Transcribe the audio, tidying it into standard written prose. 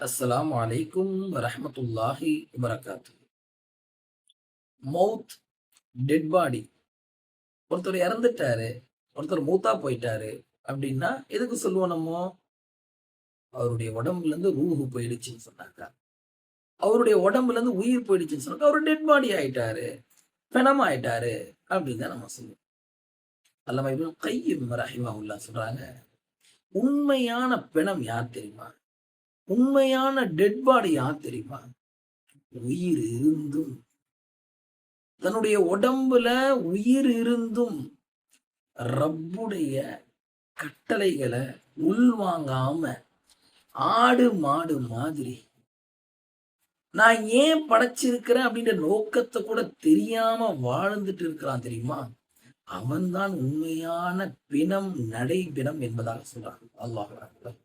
அஸ்ஸலாமு அலைக்கும் வரஹ்மத்துல்லாஹி வபரகாத்து. மவுத், டெட் பாடி. ஒருத்தர் இறந்துட்டாரு, ஒருத்தர் மூத்தா போயிட்டாரு அப்படின்னா எதுக்கு சொல்லுவோம் நம்ம? அவருடைய உடம்புல இருந்து ரூஹு போயிடுச்சுன்னு சொன்னாக்கா, அவருடைய உடம்புல இருந்து உயிர் போயிடுச்சுன்னு சொன்னாக்கா, அவரு டெட் பாடி ஆயிட்டாரு, பிணம் ஆயிட்டாரு அப்படின்னு தான் நம்ம சொல்லுவோம். அல்லாம இப்னு கய்யிம் ரஹிமஹுல்லாஹ் சொல்றாங்க, உண்மையான பிணம் யார் தெரியுமா? உண்மையான டெட் பாடி யார் தெரியுமா? உயிர் இருந்தும், தன்னுடைய உடம்புல உயிர் இருந்தும் ரப்புடைய கட்டளைகளை உள்வாங்காம ஆடு மாடு மாதிரி நான் ஏன் படைச்சிருக்கிறேன் அப்படின்ற நோக்கத்தை கூட தெரியாம வாழ்ந்துட்டு இருக்கிறான் தெரியுமா? அவன்தான் உண்மையான பிணம், நடை பிணம் என்பதாக சொல்றாங்க. அல்லாஹ் அக்பர்.